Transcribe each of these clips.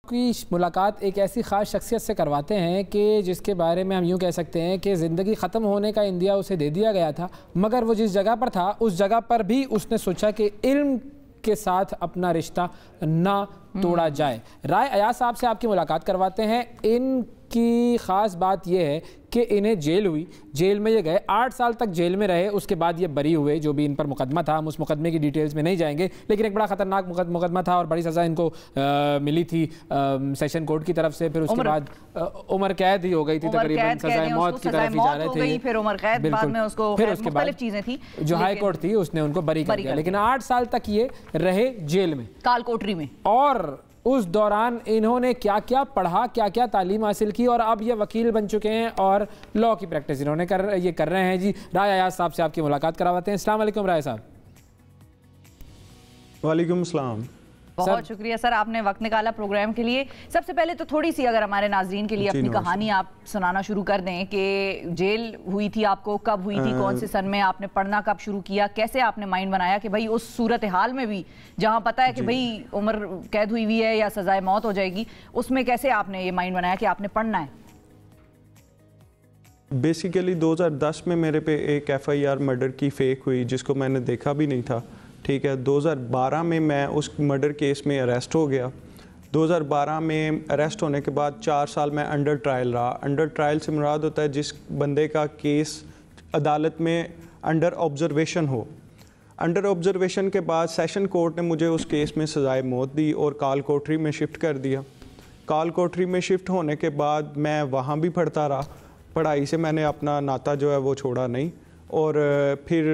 की मुलाकात एक ऐसी ख़ास शख्सियत से करवाते हैं कि जिसके बारे में हम यूँ कह सकते हैं कि ज़िंदगी ख़त्म होने का इंदिया उसे दे दिया गया था, मगर वो जिस जगह पर था उस जगह पर भी उसने सोचा कि इल्म के साथ अपना रिश्ता ना तोड़ा जाए। राय अयाज साहब से आपकी मुलाकात करवाते हैं। इनकी ख़ास बात यह है कि इन्हें जेल हुई, जेल में ये गए, 8 साल तक जेल में रहे, उसके बाद ये बरी हुए। जो भी इन पर मुकदमा था, हम उस मुकदमे की डिटेल्स में नहीं जाएंगे, लेकिन एक बड़ा ख़तरनाक मुकदमा था और बड़ी सज़ा इनको मिली थी सेशन कोर्ट की तरफ से। फिर उसके बाद उम्र कैद ही हो गई थी, तकरीबन सज़ाए मौत की तरफ ही जा रहे थे। फिर उम्र कैद, बाद में उसको फिर उसके बाद चीज़ें थी जो हाई कोर्ट थी उसने उनको बरी कर दिया, लेकिन 8 साल तक ये रहे जेल में, कालकोठरी में। और उस दौरान इन्होंने क्या क्या पढ़ा, क्या क्या तालीम हासिल की, और अब ये वकील बन चुके हैं और लॉ की प्रैक्टिस इन्होंने कर रहे हैं। जी, राय अयाज साहब से आपकी मुलाकात करवाते हैं। अस्सलाम वालेकुम राय साहब। वालेकुम सलाम। बहुत शुक्रिया सर, आपने वक्त निकाला प्रोग्राम के लिए। सबसे पहले तो थोड़ी सी अगर हमारे नाजरीन के लिए अपनी कहानी आप सुनाना शुरू कर दें कि जेल हुई थी आपको, कब हुई थी, कौन से सन में, आपने पढ़ना कब शुरू किया, कैसे आपने माइंड बनाया कि भाई उस सूरत हाल में भी जहां पता है कि भाई उम्र कैद हुई हुई है या सजाए मौत हो जाएगी, उसमें कैसे आपने ये माइंड बनाया कि आपने पढ़ना है? बेसिकली 2010 में मेरे पे एक FIR मर्डर की फेक हुई जिसको मैंने देखा भी नहीं था, ठीक है। 2012 में मैं उस मर्डर केस में अरेस्ट हो गया। 2012 में अरेस्ट होने के बाद 4 साल मैं अंडर ट्रायल रहा। अंडर ट्रायल से मुराद होता है जिस बंदे का केस अदालत में अंडर ऑब्जर्वेशन हो। अंडर ऑब्जर्वेशन के बाद सेशन कोर्ट ने मुझे उस केस में सज़ाए मौत दी और काल कोठरी में शिफ्ट कर दिया। काल कोठरी में शिफ्ट होने के बाद मैं वहाँ भी पढ़ता रहा। पढ़ाई से मैंने अपना नाता जो है वो छोड़ा नहीं, और फिर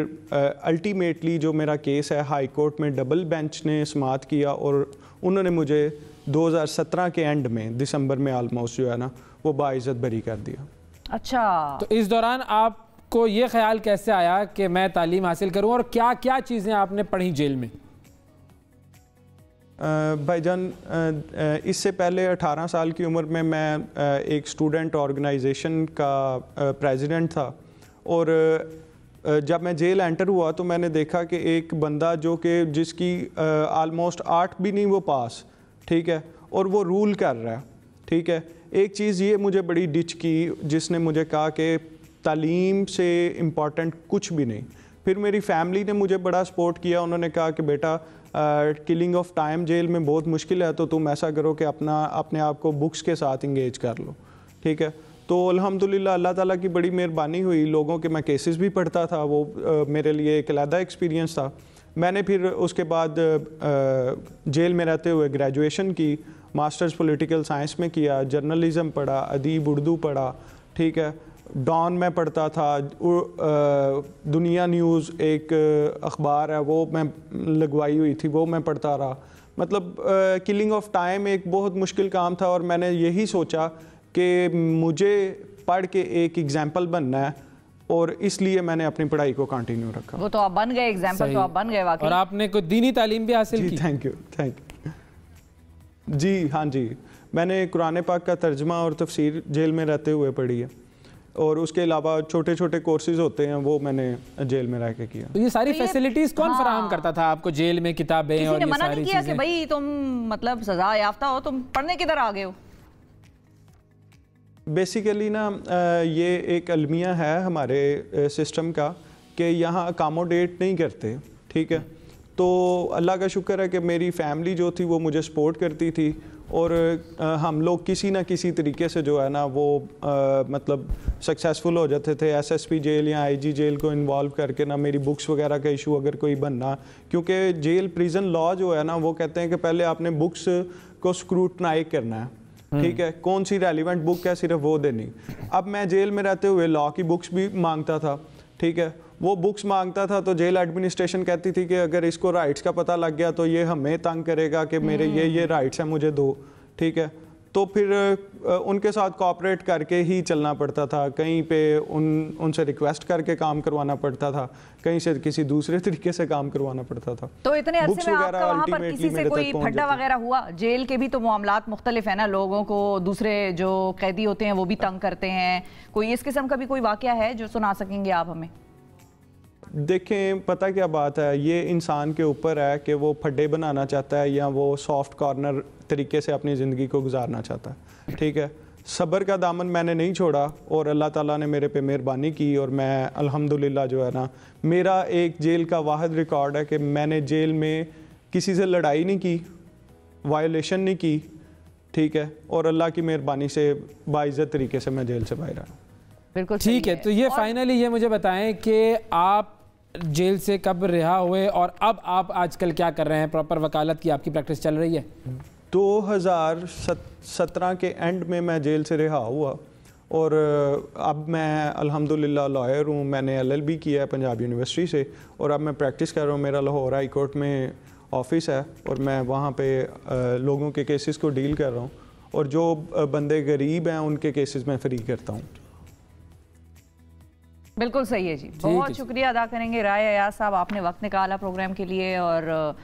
अल्टीमेटली जो मेरा केस है हाई कोर्ट में डबल बेंच ने समाअत किया और उन्होंने मुझे 2017 के एंड में, दिसंबर में ऑलमोस्ट जो है ना, वो बाइज़्ज़त बरी कर दिया। अच्छा, तो इस दौरान आपको ये ख्याल कैसे आया कि मैं तालीम हासिल करूं, और क्या क्या चीज़ें आपने पढ़ी जेल में? भाईजान, इससे पहले 18 साल की उम्र में मैं एक स्टूडेंट ऑर्गेनाइजेशन का प्रेसिडेंट था, और जब मैं जेल एंटर हुआ तो मैंने देखा कि एक बंदा जो कि जिसकी आलमोस्ट 8 भी नहीं वो पास, ठीक है, और वो रूल कर रहा है, ठीक है। एक चीज़ ये मुझे बड़ी डिच की, जिसने मुझे कहा कि तालीम से इम्पॉर्टेंट कुछ भी नहीं। फिर मेरी फैमिली ने मुझे बड़ा सपोर्ट किया। उन्होंने कहा कि बेटा किलिंग ऑफ टाइम जेल में बहुत मुश्किल है, तो तुम ऐसा करो कि अपने आप को बुक्स के साथ इंगेज कर लो, ठीक है। तो अल्हम्दुलिल्लाह अल्लाह ताला की बड़ी मेहरबानी हुई, लोगों के मैं केसेस भी पढ़ता था, वो मेरे लिए एक अलग एक्सपीरियंस था। मैंने फिर उसके बाद जेल में रहते हुए ग्रेजुएशन की, मास्टर्स पॉलिटिकल साइंस में किया, जर्नलिज़म पढ़ा, अदीब उर्दू पढ़ा, ठीक है। डॉन में पढ़ता था, दुनिया न्यूज़ एक अखबार है वो मैं लगवाई हुई थी, वो मैं पढ़ता रहा। मतलब किलिंग ऑफ टाइम एक बहुत मुश्किल काम था, और मैंने यही सोचा कि मुझे पढ़ के एक एग्जाम्पल बनना है, और इसलिए मैंने अपनी पढ़ाई को कंटिन्यू रखा। वो तो आप बन गए, एग्जाम्पल तो आप बन गए वाकई। और आपने कोई दीनी तालीम भी हासिल की? Thank you. जी हाँ जी, मैंने कुरान पाक का तर्जमा और तफसीर जेल में रहते हुए पढ़ी है, और उसके अलावा छोटे छोटे कोर्सेज होते हैं वो मैंने जेल में रह के किया। तो ये सारी फैसिलिटीज कौन फराहम करता था आपको जेल में? किताबें और ये मना सारी नहीं किया चीजें? कि भाई तुम मतलब सजा याफ्ता हो, तुम पढ़ने किधर आ गए हो? बेसिकली ना ये एक अलमिया है हमारे सिस्टम का कि यहाँ अकामोडेट नहीं करते, ठीक है। तो अल्लाह का शुक्र है कि मेरी फैमिली जो थी वो मुझे सपोर्ट करती थी, और हम लोग किसी ना किसी तरीके से जो है ना वो मतलब सक्सेसफुल हो जाते थे। SSP जेल या IG जेल को इन्वॉल्व करके ना मेरी बुक्स वगैरह का इशू अगर कोई बनना, क्योंकि जेल प्रिजन लॉ जो है ना वो कहते हैं कि पहले आपने बुक्स को स्क्रूटनाइज करना है, ठीक है, कौन सी रेलिवेंट बुक है सिर्फ वो देनी। अब मैं जेल में रहते हुए लॉ की बुक्स भी मांगता था, ठीक है। वो बुक्स मांगता था तो जेल एडमिनिस्ट्रेशन कहती थी कि अगर इसको राइट्स का पता लग गया तो ये हमें तंग करेगा कि मेरे ये राइट्स हैं, मुझे दो, ठीक है। तो फिर उनके साथ कोऑपरेट करके ही चलना पड़ता था। कहीं पे उनसे रिक्वेस्ट करके काम करवाना पड़ता था, कहीं से किसी दूसरे तरीके से काम करवाना पड़ता था। तो इतने अरसे में आपका वहाँ पर किसी से कोई फड्डा वगैरह हुआ? जेल के भी तो मामलात मुख्तलिफ है ना, लोगों को दूसरे जो कैदी होते हैं वो भी तंग करते हैं। कोई इस किस्म का भी कोई वाकया है जो सुना सकेंगे आप हमें? देखें, पता क्या बात है, ये इंसान के ऊपर है कि वो फड्डे बनाना चाहता है या वो सॉफ्ट कॉर्नर तरीके से अपनी ज़िंदगी को गुजारना चाहता है। ठीक है, सब्र का दामन मैंने नहीं छोड़ा और अल्लाह ताला ने मेरे पे मेहरबानी की और मैं अल्हम्दुलिल्लाह जो है ना, मेरा एक जेल का वाहिद रिकॉर्ड है कि मैंने जेल में किसी से लड़ाई नहीं की, वायलेशन नहीं की। ठीक है, और अल्लाह की मेहरबानी से बाइज़्ज़त तरीके से मैं जेल से बाहर आया। बिल्कुल ठीक है। तो ये फाइनली ये मुझे बताएं कि आप जेल से कब रिहा हुए और अब आप आजकल क्या कर रहे हैं? प्रॉपर वकालत की आपकी प्रैक्टिस चल रही है? 2017 के एंड में मैं जेल से रिहा हुआ और अब मैं अल्हम्दुलिल्लाह लॉयर हूँ। मैंने LLB किया है पंजाब यूनिवर्सिटी से और अब मैं प्रैक्टिस कर रहा हूँ। मेरा लाहौर हाई कोर्ट में ऑफिस है और मैं वहाँ पे लोगों के केसेस को डील कर रहा हूँ और जो बंदे गरीब हैं उनके केसेस मैं फ्री करता हूँ। बिल्कुल सही है जी, बहुत शुक्रिया अदा करेंगे राय अयाज साहब, आपने वक्त निकाला प्रोग्राम के लिए और